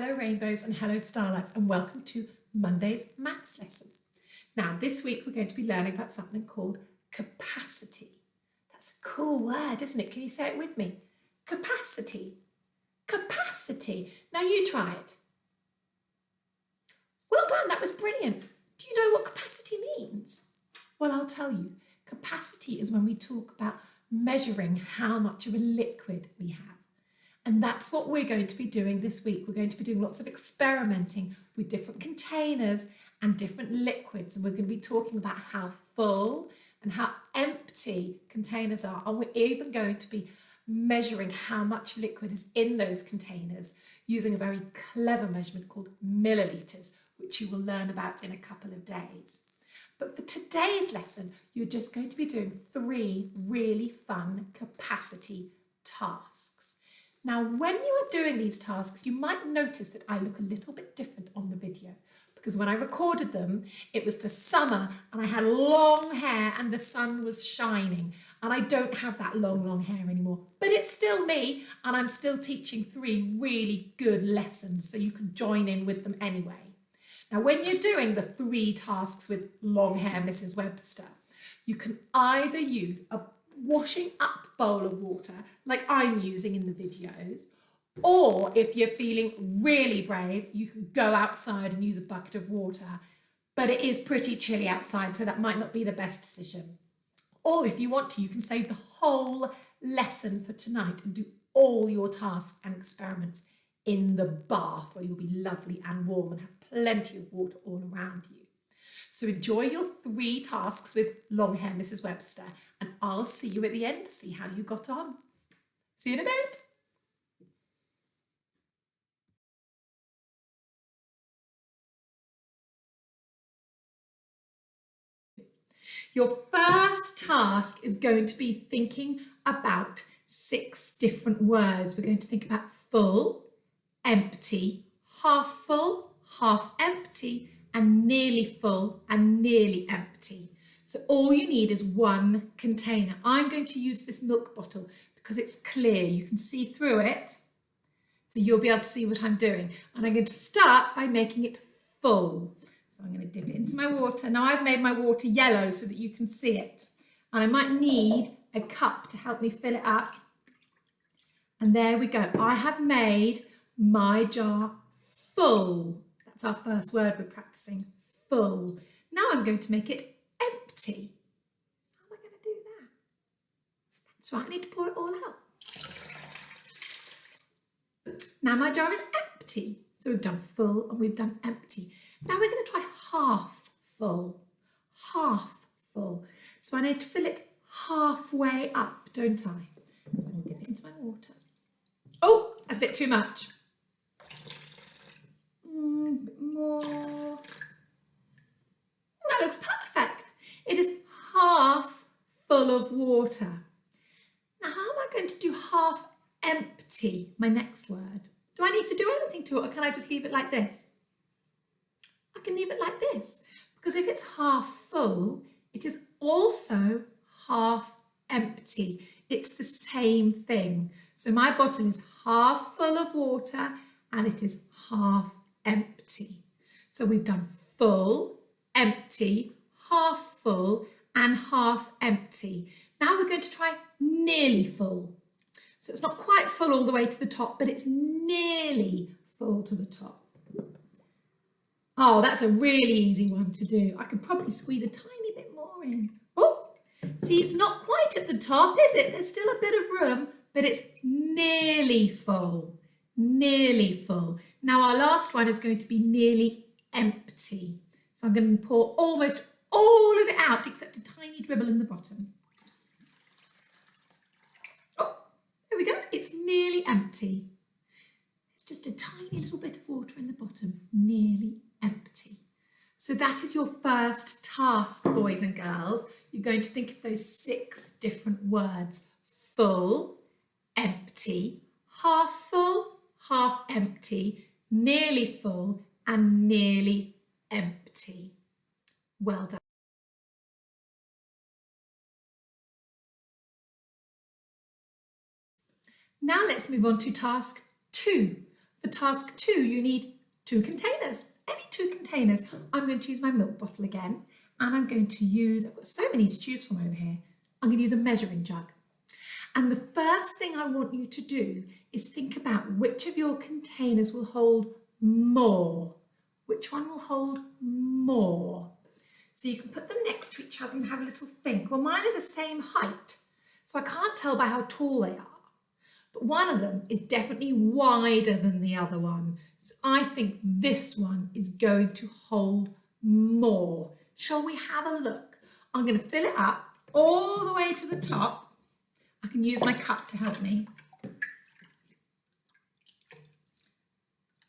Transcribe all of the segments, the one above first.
hello rainbows and hello starlights, and welcome to Monday's maths lesson. Now this week we're going to be learning about something called capacity. That's a cool word, isn't it? Can you say it with me? Capacity. Capacity. Now you try it. Well done, that was brilliant. Do you know what capacity means? Well, I'll tell you. Capacity is when we talk about measuring how much of a liquid we have. And that's what we're going to be doing this week. We're going to be doing lots of experimenting with different containers and different liquids. And we're going to be talking about how full and how empty containers are. And we're even going to be measuring how much liquid is in those containers using a very clever measurement called milliliters, which you will learn about in a couple of days. But for today's lesson, you're just going to be doing 3 really fun capacity tasks. Now, when you are doing these tasks, you might notice that I look a little bit different on the video because when I recorded them, it was the summer and I had long hair and the sun was shining, and I don't have that long hair anymore, but it's still me and I'm still teaching 3 really good lessons, so you can join in with them anyway. Now, when you're doing the 3 tasks with long hair Mrs. Webster, you can either use a washing up bowl of water like I'm using in the videos, or if you're feeling really brave, you can go outside and use a bucket of water, but it is pretty chilly outside, so that might not be the best decision. Or if you want to, you can save the whole lesson for tonight and do all your tasks and experiments in the bath, where you'll be lovely and warm and have plenty of water all around you. So enjoy your 3 tasks with long hair Mrs. Webster, and I'll see you at the end to see how you got on. See you in a bit. Your first task is going to be thinking about 6 different words. We're going to think about full, empty, half full, half empty, and nearly full and nearly empty. So all you need is 1 container. I'm going to use this milk bottle because it's clear. You can see through it, so you'll be able to see what I'm doing. And I'm going to start by making it full. So I'm going to dip it into my water. Now I've made my water yellow so that you can see it. And I might need a cup to help me fill it up. And there we go. I have made my jar full. That's our first word we're practicing, full. Now I'm going to make it empty. How am I going to do that? That's right, I need to pour it all out. Now my jar is empty. So we've done full and we've done empty. Now we're going to try half full. Half full. So I need to fill it halfway up, don't I? So I'm going to dip it into my water. Oh, that's a bit too much. A bit more. That looks perfect. It is half full of water. Now, how am I going to do half empty, my next word? Do I need to do anything to it, or can I just leave it like this? I can leave it like this, because if it's half full, it is also half empty. It's the same thing. So my bottle is half full of water and it is half empty. So we've done full, empty, half full and half empty. Now we're going to try nearly full. So it's not quite full all the way to the top, but it's nearly full to the top. Oh, that's a really easy one to do. I could probably squeeze a tiny bit more in. Oh, see, it's not quite at the top, is it? There's still a bit of room, but it's nearly full. Nearly full. Now our last one is going to be nearly empty. So I'm going to pour almost all of it out except a tiny dribble in the bottom. Oh, there we go. It's nearly empty. It's just a tiny little bit of water in the bottom. Nearly empty. So that is your first task, boys and girls. You're going to think of those 6 different words. Full, empty, half full, half empty, nearly full and nearly empty. Well done. Now let's move on to task 2. For task 2, you need 2 containers, any 2 containers. I'm going to use my milk bottle again, and I'm going to use, I've got so many to choose from over here. I'm going to use a measuring jug. And the first thing I want you to do is think about which of your containers will hold more. Which one will hold more? So you can put them next to each other and have a little think. Well, mine are the same height, so I can't tell by how tall they are. But one of them is definitely wider than the other one. So I think this one is going to hold more. Shall we have a look? I'm going to fill it up all the way to the top. I can use my cup to help me.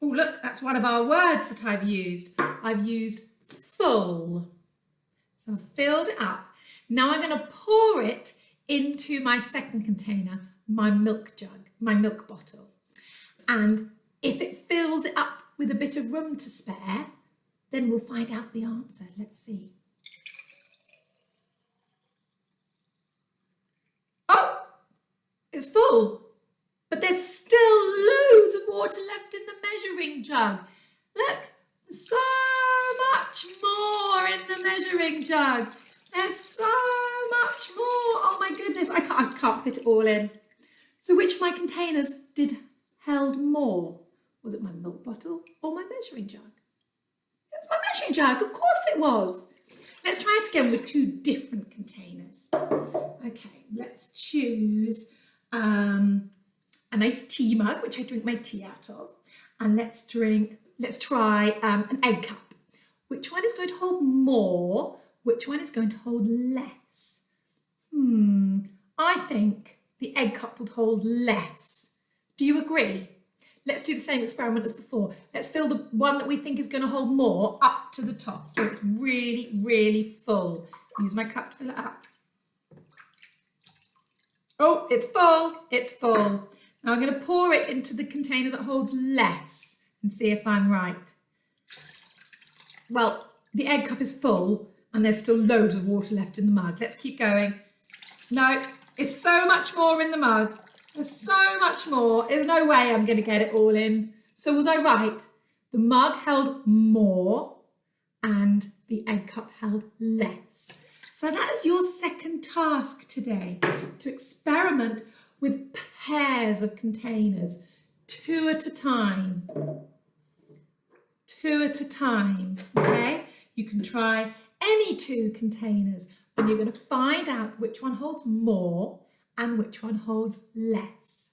Oh, look, that's one of our words that I've used. I've used full. So I've filled it up. Now I'm going to pour it into my second container, my milk jug, my milk bottle. And if it fills it up with a bit of room to spare, then we'll find out the answer. Let's see. Oh, it's full, but there's still loads of water left in the measuring jug. Look, so much more in the measuring jug. There's so much more. Oh my goodness, I can't fit it all in. So which of my containers held more? Was it my milk bottle or my measuring jug? It was my measuring jug, of course it was. Let's try it again with 2 different containers. Okay, let's choose a nice tea mug, which I drink my tea out of. And let's try an egg cup. Which one is going to hold more? Which one is going to hold less? I think the egg cup would hold less. Do you agree? Let's do the same experiment as before. Let's fill the one that we think is going to hold more up to the top. So it's really, really full. Use my cup to fill it up. Oh, it's full. It's full. Now I'm going to pour it into the container that holds less and see if I'm right. Well, the egg cup is full and there's still loads of water left in the mug. Let's keep going. No, it's so much more in the mug. There's so much more. There's no way I'm going to get it all in. So was I right? The mug held more and the egg cup held less. So that is your second task today, to experiment with pairs of containers, 2 at a time. 2 at a time, okay? You can try any 2 containers, and you're going to find out which one holds more and which one holds less.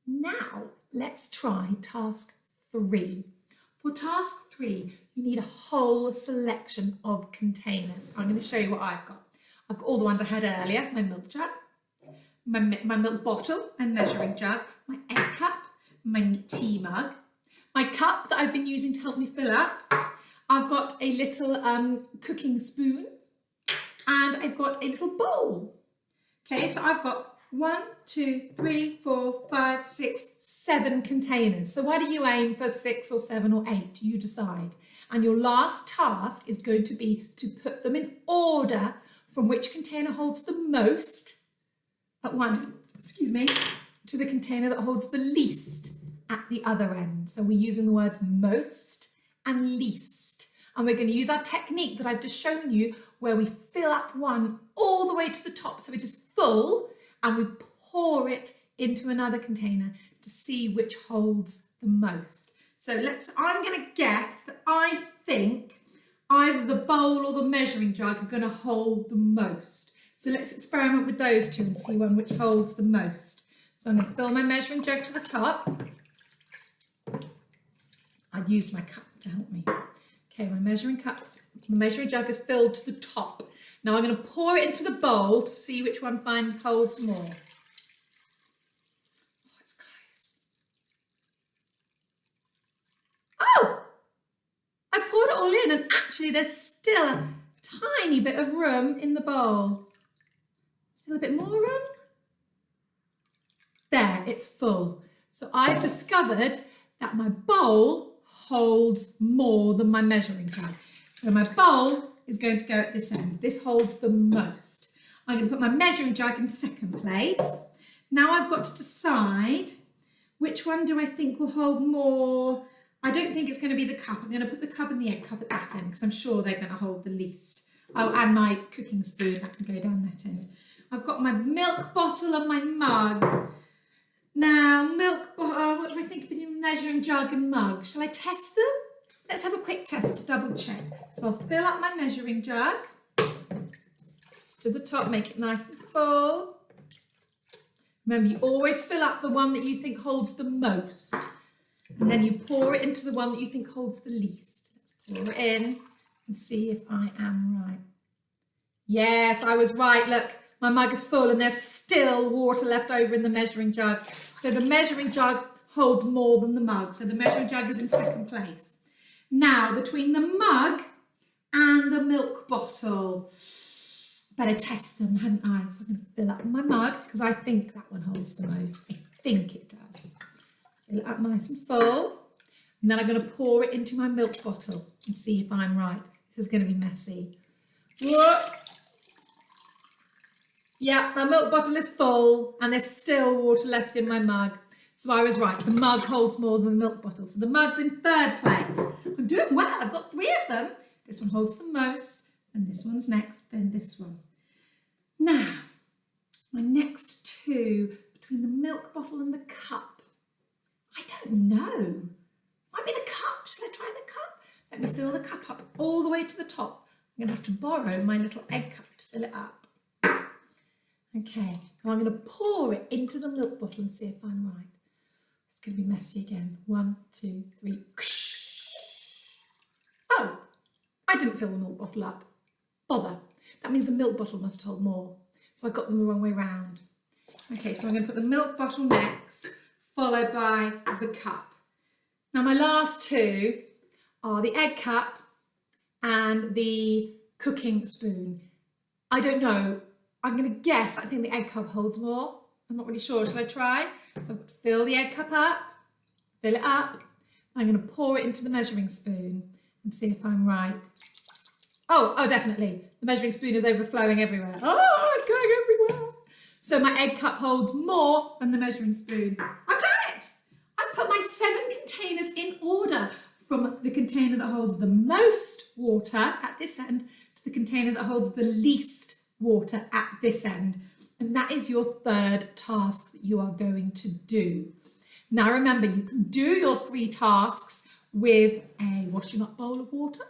Now, let's try task 3. For task 3, you need a whole selection of containers. I'm going to show you what I've got. I've got all the ones I had earlier, my milk jug, my milk bottle and measuring jug, my egg cup, my tea mug, my cup that I've been using to help me fill up. I've got a little cooking spoon and I've got a little bowl. Okay, so I've got 1, 2, 3, 4, 5, 6, 7 containers. So why do you aim for 6 or 7 or 8? You decide. And your last task is going to be to put them in order from which container holds the most at one end, to the container that holds the least at the other end. So we're using the words most and least. And we're going to use our technique that I've just shown you, where we fill up one all the way to the top so it is full, and we pour it into another container to see which holds the most. So I'm going to guess that I think either the bowl or the measuring jug are going to hold the most. So let's experiment with those 2 and see which holds the most. So I'm going to fill my measuring jug to the top. I've used my cup to help me. Okay, my measuring jug is filled to the top. Now I'm going to pour it into the bowl to see which one holds more. Oh, it's close. Oh! I poured it all in and actually there's still a tiny bit of room in the bowl. Still a bit more room. There, it's full. So I've discovered that my bowl holds more than my measuring jug. So my bowl is going to go at this end. This holds the most. I'm going to put my measuring jug in second place. Now I've got to decide which one do I think will hold more. I don't think it's going to be the cup. I'm going to put the cup and the egg cup at that end because I'm sure they're going to hold the least. Oh, and my cooking spoon, that can go down that end. I've got my milk bottle and my mug. Now, what do I think between measuring jug and mug? Shall I test them? Let's have a quick test to double check. So I'll fill up my measuring jug. Just to the top, make it nice and full. Remember, you always fill up the one that you think holds the most. And then you pour it into the one that you think holds the least. Let's pour it in and see if I am right. Yes, I was right. Look, my mug is full and there's still water left over in the measuring jug. So the measuring jug holds more than the mug. So the measuring jug is in second place. Now, between the mug and the milk bottle, better test them, hadn't I? So I'm going to fill up my mug because I think that one holds the most. I think it does. Fill it up nice and full. And then I'm going to pour it into my milk bottle and see if I'm right. This is going to be messy. Whoa. Yeah, my milk bottle is full and there's still water left in my mug. So I was right. The mug holds more than the milk bottle. So the mug's in third place. I'm doing well. I've got 3 of them. This one holds the most and this one's next, then this one. Now, my next 2 between the milk bottle and the cup. I don't know. Might be the cup. Shall I try the cup? Let me fill the cup up all the way to the top. I'm going to have to borrow my little egg cup to fill it up. Okay, and I'm going to pour it into the milk bottle and see if I'm right. It's going to be messy again. 1, 2, 3. Oh, I didn't fill the milk bottle up. Bother. That means the milk bottle must hold more. So I got them the wrong way round. Okay, so I'm going to put the milk bottle next, followed by the cup. Now my last 2 are the egg cup and the cooking spoon. I don't know. I'm going to guess I think the egg cup holds more. I'm not really sure. Shall I try? So I'm going to fill the egg cup up, fill it up. I'm going to pour it into the measuring spoon and see if I'm right. Oh, definitely. The measuring spoon is overflowing everywhere. Oh, it's going everywhere. So my egg cup holds more than the measuring spoon. I've done it! I've put my 7 containers in order from the container that holds the most water at this end to the container that holds the least water at this end. And that is your 3rd task that you are going to do. Now remember, you can do your 3 tasks with a washing up bowl of water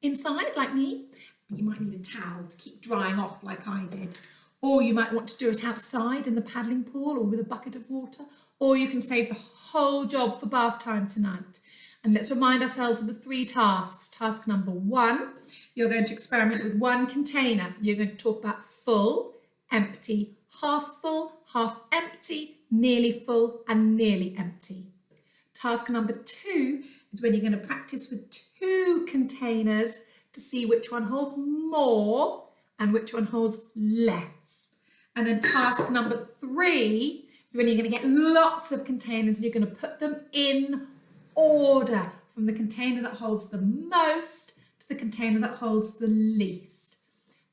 inside like me, but you might need a towel to keep drying off like I did. Or you might want to do it outside in the paddling pool or with a bucket of water, or you can save the whole job for bath time tonight. And let's remind ourselves of the 3 tasks. Task number 1, you're going to experiment with 1 container. You're going to talk about full, empty, half full, half empty, nearly full, and nearly empty. Task number 2 is when you're going to practice with 2 containers to see which one holds more and which one holds less. And then task number 3 is when you're going to get lots of containers and you're going to put them in order from the container that holds the most to the container that holds the least.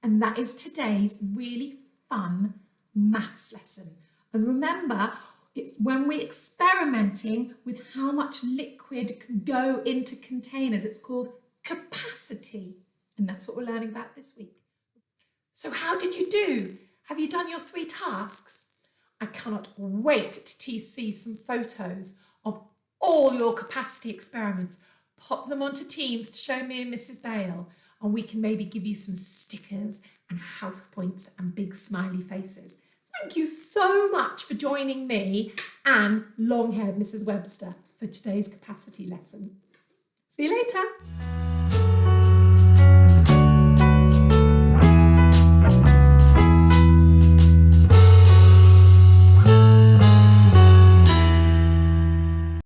And that is today's really fun maths lesson. And remember, it's when we're experimenting with how much liquid can go into containers. It's called capacity. And that's what we're learning about this week. So how did you do? Have you done your 3 tasks? I cannot wait to see some photos of all your capacity experiments. Pop them onto Teams to show me and Mrs. Bale, and we can maybe give you some stickers and house points and big smiley faces. Thank you so much for joining me and long-haired Mrs. Webster for today's capacity lesson. See you later.